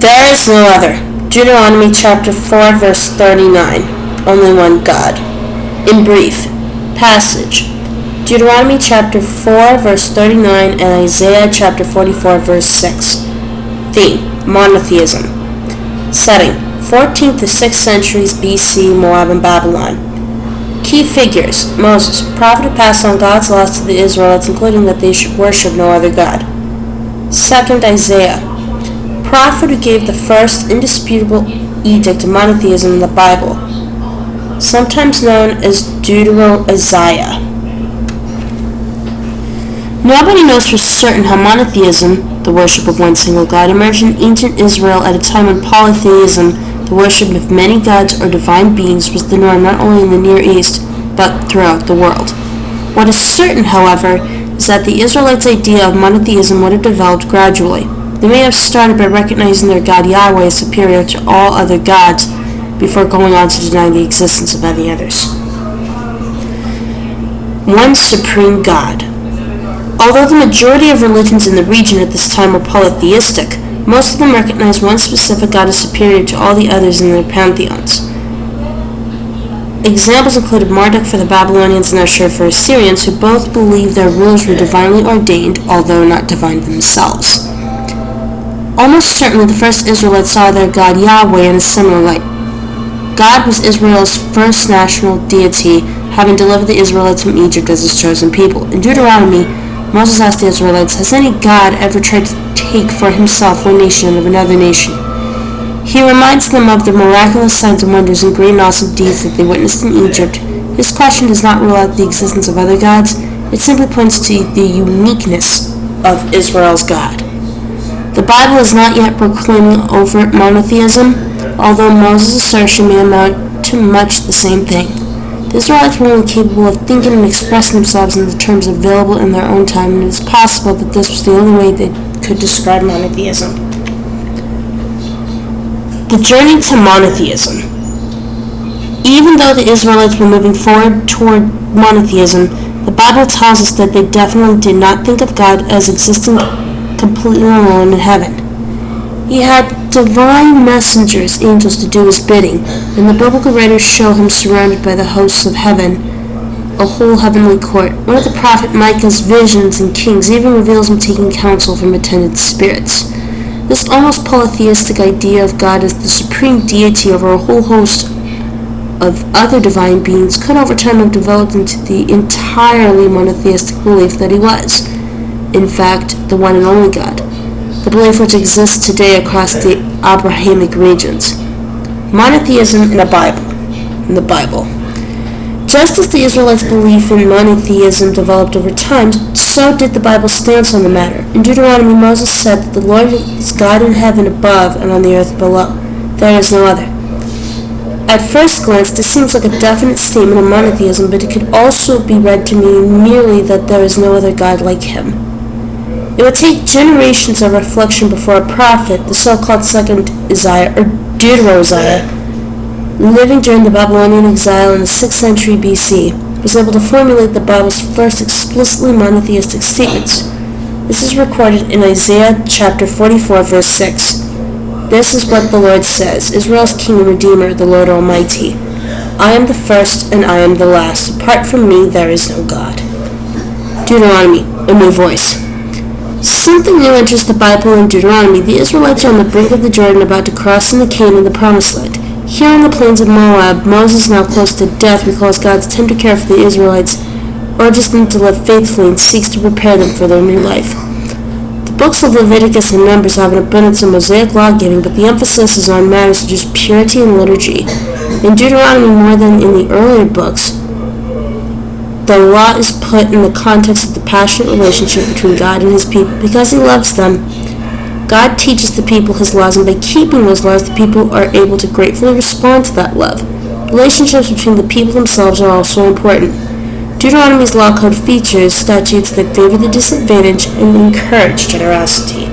There is no other. Deuteronomy chapter 4, verse 39. Only one God. In brief, passage. Deuteronomy chapter 4, verse 39, and Isaiah chapter 44, verse 6. Theme: Monotheism. Setting: 4th to 6th centuries BC, Moab and Babylon. Key figures: Moses, prophet who passed on God's laws to the Israelites, including that they should worship no other God. 2nd, Isaiah, prophet who gave the first indisputable edict of monotheism in the Bible, sometimes known as Deuteronomy Isaiah. Nobody knows for certain how monotheism, the worship of one single God, emerged in ancient Israel at a time when polytheism, the worship of many gods or divine beings, was the norm not only in the Near East, but throughout the world. What is certain, however, is that the Israelites' idea of monotheism would have developed gradually. They may have started by recognizing their God Yahweh as superior to all other gods before going on to deny the existence of any others. One supreme God. Although the majority of religions in the region at this time were polytheistic, most of them recognized one specific God as superior to all the others in their pantheons. Examples included Marduk for the Babylonians and Ashur for Assyrians, who both believed their rulers were divinely ordained, although not divine themselves. Almost certainly the first Israelites saw their God Yahweh in a similar light. God was Israel's first national deity, having delivered the Israelites from Egypt as his chosen people. In Deuteronomy, Moses asked the Israelites, "Has any God ever tried to take for himself one nation of another nation?" He reminds them of the miraculous signs and wonders and great and awesome deeds that they witnessed in Egypt. His question does not rule out the existence of other gods. It simply points to the uniqueness of Israel's God. The Bible is not yet proclaiming overt monotheism, although Moses' assertion may amount to much the same thing. The Israelites were only capable of thinking and expressing themselves in the terms available in their own time, and it is possible that this was the only way they could describe monotheism. The journey to monotheism. Even though the Israelites were moving forward toward monotheism, the Bible tells us that they definitely did not think of God as existing completely alone in heaven. He had divine messengers, angels, to do his bidding, and the biblical writers show him surrounded by the hosts of heaven, a whole heavenly court. One of the prophet Micah's visions in Kings even reveals him taking counsel from attendant spirits. This almost polytheistic idea of God as the supreme deity over a whole host of other divine beings could over time have developed into the entirely monotheistic belief that he was, in fact, the one and only God, the belief which exists today across the Abrahamic regions. Monotheism in the Bible. Just as the Israelites' belief in monotheism developed over time, so did the Bible's stance on the matter. In Deuteronomy, Moses said that the Lord is God in heaven above and on the earth below. There is no other. At first glance, this seems like a definite statement of monotheism, but it could also be read to mean merely that there is no other God like him. It would take generations of reflection before a prophet, the so-called 2nd Isaiah, or Deutero-Isaiah, living during the Babylonian exile in the 6th century BC, was able to formulate the Bible's first explicitly monotheistic statements. This is recorded in Isaiah chapter 44, verse 6. This is what the Lord says, Israel's King and Redeemer, the Lord Almighty. I am the first and I am the last. Apart from me, there is no God. Deuteronomy, a new voice. Something new enters the Bible in Deuteronomy. The Israelites are on the brink of the Jordan, about to cross into Canaan, the Promised Land. Here on the plains of Moab, Moses, now close to death, recalls God's tender care for the Israelites, urges them to live faithfully, and seeks to prepare them for their new life. The books of Leviticus and Numbers have an abundance of Mosaic law-giving, but the emphasis is on matters such as purity and liturgy. In Deuteronomy, more than in the earlier books, the law is put in the context of the passionate relationship between God and his people. Because he loves them, God teaches the people his laws, and by keeping those laws, the people are able to gratefully respond to that love. Relationships between the people themselves are also important. Deuteronomy's law code features statutes that favor the disadvantaged and encourage generosity.